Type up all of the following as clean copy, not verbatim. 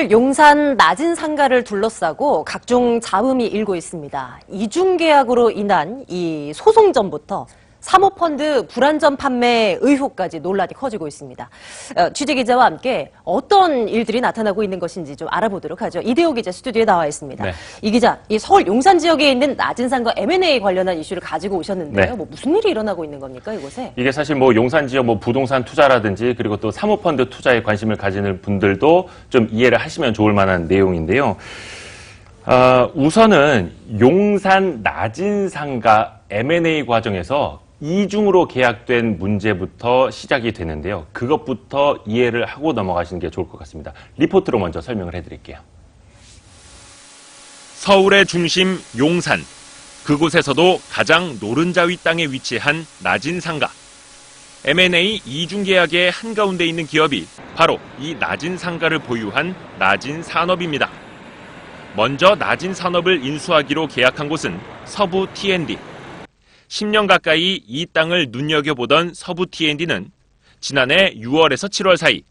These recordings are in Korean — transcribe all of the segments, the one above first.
서울 용산 낮은 상가를 둘러싸고 각종 잡음이 일고 있습니다. 이중계약으로 인한 이 소송전부터 사모펀드 불안전 판매 의혹까지 논란이 커지고 있습니다. 취재기자와 함께 어떤 일들이 나타나고 있는 것인지 좀 알아보도록 하죠. 이대호 기자 스튜디오에 나와 있습니다. 네. 이 기자, 이 서울 용산 지역에 있는 낮은 상가 M&A 관련한 이슈를 가지고 오셨는데요. 네. 무슨 일이 일어나고 있는 겁니까, 이곳에? 이게 사실 용산 지역 부동산 투자라든지 그리고 또 사모펀드 투자에 관심을 가지는 분들도 좀 이해를 하시면 좋을 만한 내용인데요. 우선은 용산 낮은 상가 M&A 과정에서 이중으로 계약된 문제부터 시작이 되는데요. 그것부터 이해를 하고 넘어가시는 게 좋을 것 같습니다. 리포트로 먼저 설명을 해드릴게요. 서울의 중심 용산. 그곳에서도 가장 노른자위 땅에 위치한 낮은 상가. M&A 이중 계약의 한가운데 있는 기업이 바로 이 낮은 상가를 보유한 낮은 산업입니다. 먼저 낮은 산업을 인수하기로 계약한 곳은 서부 T&D. 10년 가까이 이 땅을 눈여겨보던 서부 T&D는 지난해 6월에서 7월 사이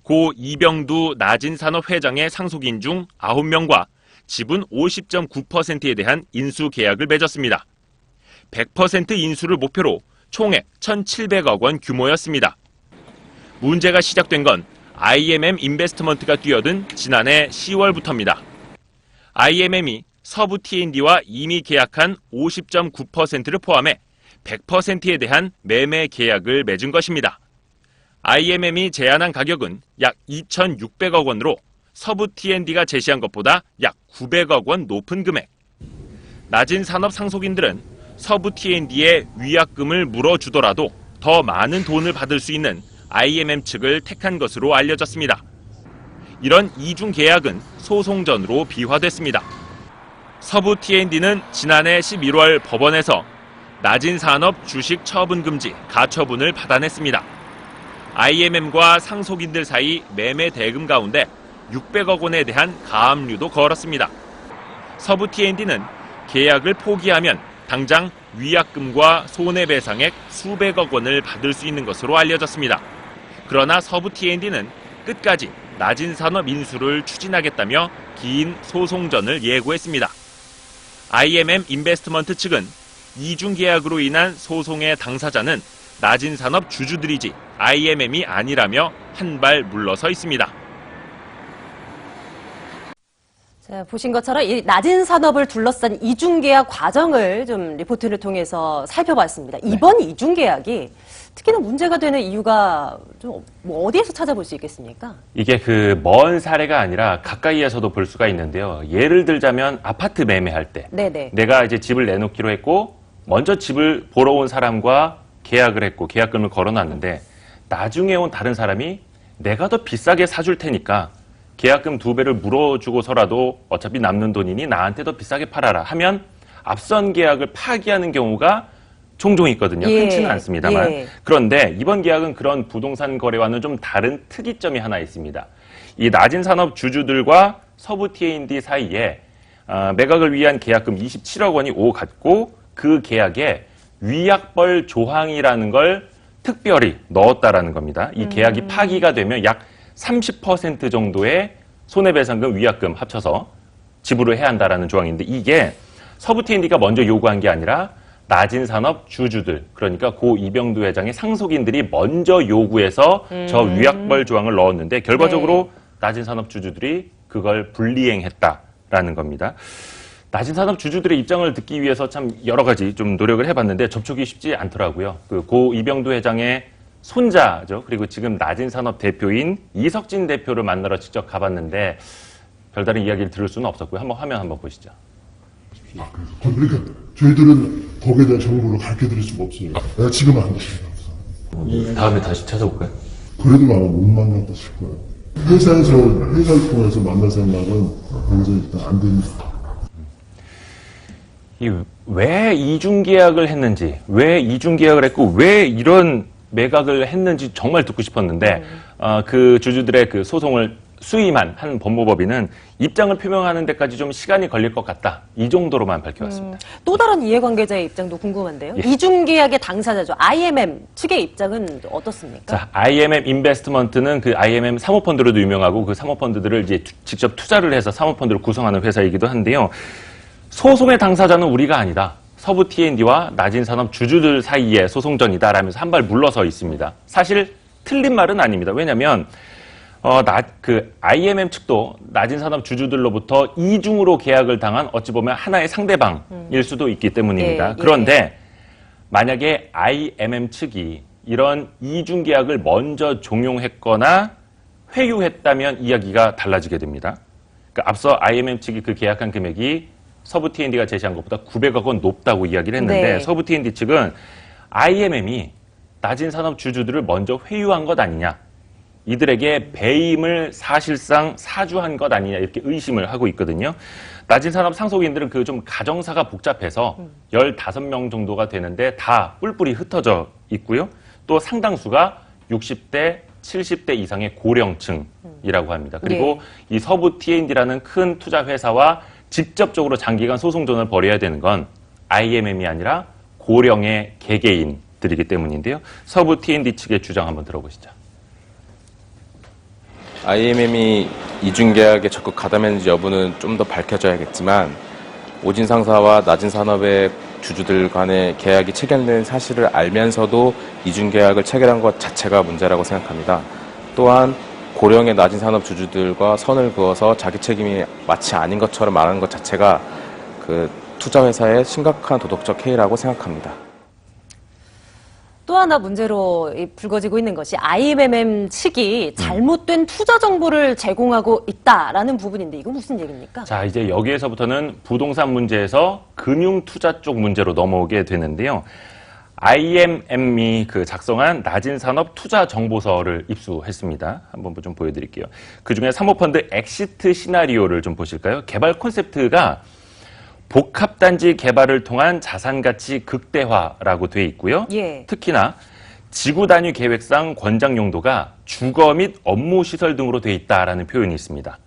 고 이병두 낮은 산업 회장의 상속인 중 9명과 지분 50.9%에 대한 인수 계약을 맺었습니다. 100% 인수를 목표로 총액 1,700억 원 규모였습니다. 문제가 시작된 건 IMM 인베스트먼트가 뛰어든 지난해 10월부터입니다. IMM이 서부 T&D와 이미 계약한 50.9%를 포함해 100%에 대한 매매 계약을 맺은 것입니다. IMM이 제안한 가격은 약 2,600억 원으로 서부 T&D가 제시한 것보다 약 900억 원 높은 금액. 낮은 산업 상속인들은 서부 T&D의 위약금을 물어주더라도 더 많은 돈을 받을 수 있는 IMM 측을 택한 것으로 알려졌습니다. 이런 이중 계약은 소송전으로 비화됐습니다. 서부 T&D는 지난해 11월 법원에서 낮은 산업 주식 처분 금지 가처분을 받아냈습니다. IMM과 상속인들 사이 매매 대금 가운데 600억 원에 대한 가압류도 걸었습니다. 서부 T&D는 계약을 포기하면 당장 위약금과 손해배상액 수백억 원을 받을 수 있는 것으로 알려졌습니다. 그러나 서부 T&D는 끝까지 낮은 산업 인수를 추진하겠다며 긴 소송전을 예고했습니다. IMM 인베스트먼트 측은 이중 계약으로 인한 소송의 당사자는 낮은 산업 주주들이지 IMM이 아니라며 한 발 물러서 있습니다. 자, 보신 것처럼 이 낮은 산업을 둘러싼 이중계약 과정을 좀 리포트를 통해서 살펴봤습니다. 이번 이중계약이 특히나 문제가 되는 이유가 좀 어디에서 찾아볼 수 있겠습니까? 이게 먼 사례가 아니라 가까이에서도 볼 수가 있는데요. 예를 들자면 아파트 매매할 때 네네. 내가 이제 집을 내놓기로 했고 먼저 집을 보러 온 사람과 계약을 했고 계약금을 걸어놨는데 나중에 온 다른 사람이 내가 더 비싸게 사줄 테니까 계약금 2배를 물어주고서라도 어차피 남는 돈이니 나한테 더 비싸게 팔아라 하면 앞선 계약을 파기하는 경우가 종종 있거든요. 흔치는 않습니다만. 그런데 이번 계약은 그런 부동산 거래와는 좀 다른 특이점이 하나 있습니다. 이 낮은 산업 주주들과 서부 T&D 사이에 매각을 위한 계약금 27억 원이 오갔고 그 계약에 위약벌 조항이라는 걸 특별히 넣었다라는 겁니다. 이 계약이 파기가 되면 약 30% 정도의 손해배상금, 위약금 합쳐서 지불을 해야 한다라는 조항인데 이게 서부 T&D가 먼저 요구한 게 아니라 낮은 산업 주주들, 그러니까 고 이병두 회장의 상속인들이 먼저 요구해서 저 위약벌 조항을 넣었는데 결과적으로 낮은 산업 주주들이 그걸 불이행했다라는 겁니다. 낮은 산업 주주들의 입장을 듣기 위해서 참 여러 가지 좀 노력을 해봤는데 접촉이 쉽지 않더라고요. 고 이병두 회장의 손자죠. 그리고 지금 낮은 산업 대표인 이석진 대표를 만나러 직접 가봤는데 별다른 이야기를 들을 수는 없었고요. 화면 한번 보시죠. 그러니까 저희들은 거기에 대한 정보를 가르쳐드릴 수가 없어요. 내가 지금은 안 됐습니다. 다음에 다시 찾아볼까요? 그래도 아마 못 만났다 싶을 거예요. 회사를 통해서 만날 생각은 현재 일단 안 됩니다. 왜 이중계약을 했는지, 왜 이중계약을 했고, 왜 이런 매각을 했는지 정말 듣고 싶었는데, 그 주주들의 그 소송을 수임한 한 법무법인은 입장을 표명하는 데까지 좀 시간이 걸릴 것 같다. 이 정도로만 밝혀왔습니다. 또 다른 이해관계자의 입장도 궁금한데요. 예. 이중계약의 당사자죠. IMM 측의 입장은 어떻습니까? 자, IMM 인베스트먼트는 그 IMM 사모펀드로도 유명하고 그 사모펀드들을 이제 직접 투자를 해서 사모펀드를 구성하는 회사이기도 한데요. 소송의 당사자는 우리가 아니다. 서부 T&D와 나진산업 주주들 사이의 소송전이다라면서 한 발 물러서 있습니다. 사실 틀린 말은 아닙니다. 왜냐하면 IMM 측도 나진산업 주주들로부터 이중으로 계약을 당한 어찌 보면 하나의 상대방일 수도 있기 때문입니다. 예. 그런데 만약에 IMM 측이 이런 이중 계약을 먼저 종용했거나 회유했다면 이야기가 달라지게 됩니다. 그러니까 앞서 IMM 측이 그 계약한 금액이 서부 T&D가 제시한 것보다 900억 원 높다고 이야기를 했는데 네. 서부 T&D 측은 IMM이 나진산업 주주들을 먼저 회유한 것 아니냐. 이들에게 배임을 사실상 사주한 것 아니냐 이렇게 의심을 하고 있거든요. 나진산업 상속인들은 그 좀 가정사가 복잡해서 15명 정도가 되는데 다 뿔뿔이 흩어져 있고요. 또 상당수가 60대, 70대 이상의 고령층이라고 합니다. 그리고 이 서부 T&D라는 큰 투자 회사와 직접적으로 장기간 소송전을 벌여야 되는 건 IMM이 아니라 고령의 개개인들이기 때문인데요. 서부 T&D 측의 주장 한번 들어보시죠. IMM이 이중계약에 적극 가담했는지 여부는 좀 더 밝혀져야겠지만 오진 상사와 나진 산업의 주주들 간의 계약이 체결된 사실을 알면서도 이중계약을 체결한 것 자체가 문제라고 생각합니다. 또한 고령의 나진 산업 주주들과 선을 그어서 자기 책임이 마치 아닌 것처럼 말하는 것 자체가 그 투자회사의 심각한 도덕적 해이라고 생각합니다. 또 하나 문제로 불거지고 있는 것이 IMM 측이 잘못된 투자 정보를 제공하고 있다라는 부분인데 이거 무슨 얘기입니까? 자, 이제 여기에서부터는 부동산 문제에서 금융 투자 쪽 문제로 넘어오게 되는데요. IMM이 작성한 나진산업 투자 정보서를 입수했습니다. 한번 좀 보여드릴게요. 그중에 사모펀드 엑시트 시나리오를 좀 보실까요? 개발 콘셉트가 복합단지 개발을 통한 자산가치 극대화라고 돼 있고요. 예. 특히나 지구 단위 계획상 권장 용도가 주거 및 업무시설 등으로 돼 있다라는 표현이 있습니다.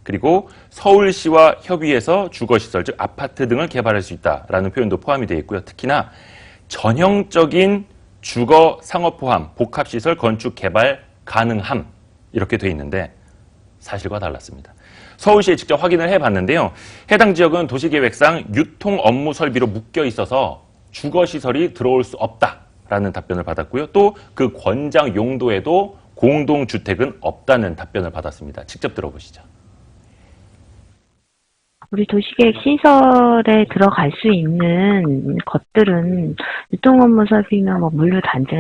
그리고 서울시와 협의해서 주거시설, 즉 아파트 등을 개발할 수 있다라는 표현도 포함이 되어 있고요. 특히나 전형적인 주거 상업 포함 복합시설 건축 개발 가능함 이렇게 돼 있는데 사실과 달랐습니다. 서울시에 직접 확인을 해봤는데요. 해당 지역은 도시계획상 유통 업무 설비로 묶여 있어서 주거시설이 들어올 수 없다라는 답변을 받았고요. 또 그 권장 용도에도 공동주택은 없다는 답변을 받았습니다. 직접 들어보시죠. 우리 도시계획 시설에 들어갈 수 있는 것들은 유통업무 설비나 물류단지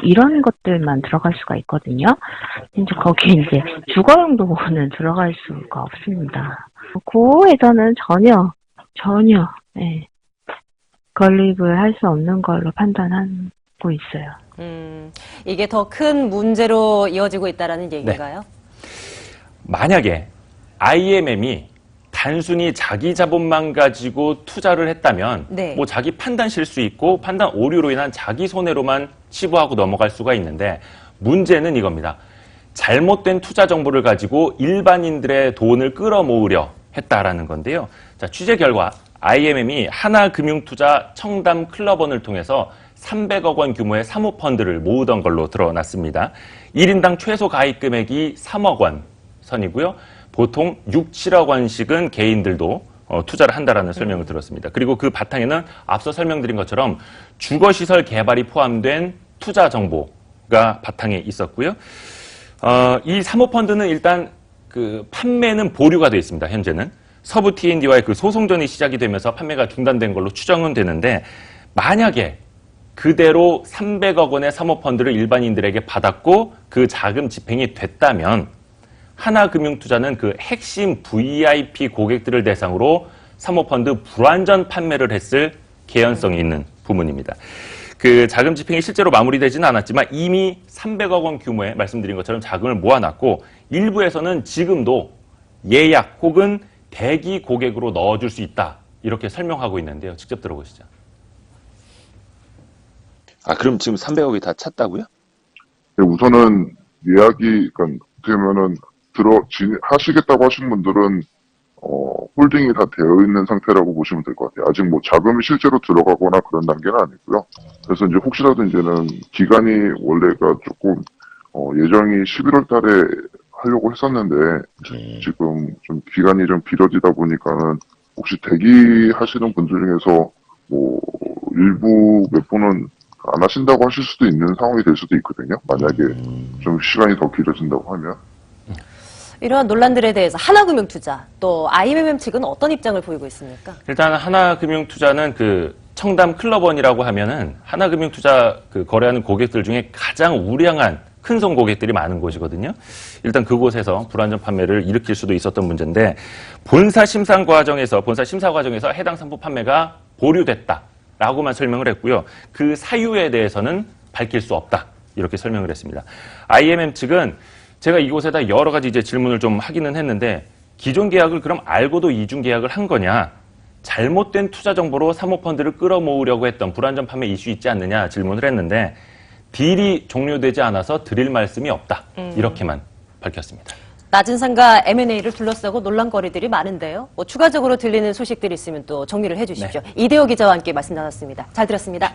이런 것들만 들어갈 수가 있거든요. 이제 거기에 이제 주거용도는 들어갈 수가 없습니다. 고에서는 전혀 건립을 할 수 없는 걸로 판단하고 있어요. 이게 더 큰 문제로 이어지고 있다라는 얘기인가요? 만약에 IMM이 단순히 자기 자본만 가지고 투자를 했다면 네. 뭐 자기 판단 실수 있고 판단 오류로 인한 자기 손해로만 치부하고 넘어갈 수가 있는데 문제는 이겁니다. 잘못된 투자 정보를 가지고 일반인들의 돈을 끌어모으려 했다라는 건데요. 자, 취재 결과 IMM이 하나금융투자 청담 클럽원을 통해서 300억 원 규모의 사모펀드를 모으던 걸로 드러났습니다. 1인당 최소 가입 금액이 3억 원 선이고요. 보통 6, 7억 원씩은 개인들도 투자를 한다라는 설명을 들었습니다. 그리고 그 바탕에는 앞서 설명드린 것처럼 주거시설 개발이 포함된 투자 정보가 바탕에 있었고요. 이 사모펀드는 일단 판매는 보류가 되어 있습니다. 현재는. 서부 T&D와의 소송전이 시작이 되면서 판매가 중단된 걸로 추정은 되는데 만약에 그대로 300억 원의 사모펀드를 일반인들에게 받았고 그 자금 집행이 됐다면 하나금융투자는 핵심 VIP 고객들을 대상으로 사모펀드 불완전 판매를 했을 개연성이 있는 부분입니다. 자금 집행이 실제로 마무리되지는 않았지만 이미 300억 원 규모의 말씀드린 것처럼 자금을 모아놨고 일부에서는 지금도 예약 혹은 대기 고객으로 넣어줄 수 있다. 이렇게 설명하고 있는데요. 직접 들어보시죠. 그럼 지금 300억이 다 찼다고요? 우선은 예약이, 어떻게 보면은 하시겠다고 하신 분들은 홀딩이 다 되어 있는 상태라고 보시면 될 것 같아요. 아직 뭐 자금이 실제로 들어가거나 그런 단계는 아니고요. 그래서 이제 혹시라도 이제는 기간이 원래가 조금 예정이 11월 달에 하려고 했었는데 지금 좀 기간이 좀 길어지다 보니까는 혹시 대기하시는 분들 중에서 뭐 일부 몇 분은 안 하신다고 하실 수도 있는 상황이 될 수도 있거든요. 만약에 좀 시간이 더 길어진다고 하면. 이러한 논란들에 대해서 하나금융투자 또 IMM 측은 어떤 입장을 보이고 있습니까? 일단 하나금융투자는 그 청담 클럽원이라고 하면은 하나금융투자 그 거래하는 고객들 중에 가장 우량한 큰손 고객들이 많은 곳이거든요. 일단 그곳에서 불안전 판매를 일으킬 수도 있었던 문제인데 본사 심사 과정에서 해당 상품 판매가 보류됐다라고만 설명을 했고요. 그 사유에 대해서는 밝힐 수 없다 이렇게 설명을 했습니다. IMM 측은 제가 이곳에다 여러 가지 이제 질문을 좀 하기는 했는데 기존 계약을 그럼 알고도 이중 계약을 한 거냐? 잘못된 투자 정보로 사모펀드를 끌어모으려고 했던 불안전 판매 이슈 있지 않느냐 질문을 했는데 딜이 종료되지 않아서 드릴 말씀이 없다. 이렇게만 밝혔습니다. 낮은 상가 M&A를 둘러싸고 논란거리들이 많은데요. 뭐 추가적으로 들리는 소식들이 있으면 또 정리를 해주십시오. 네. 이대호 기자와 함께 말씀 나눴습니다. 잘 들었습니다.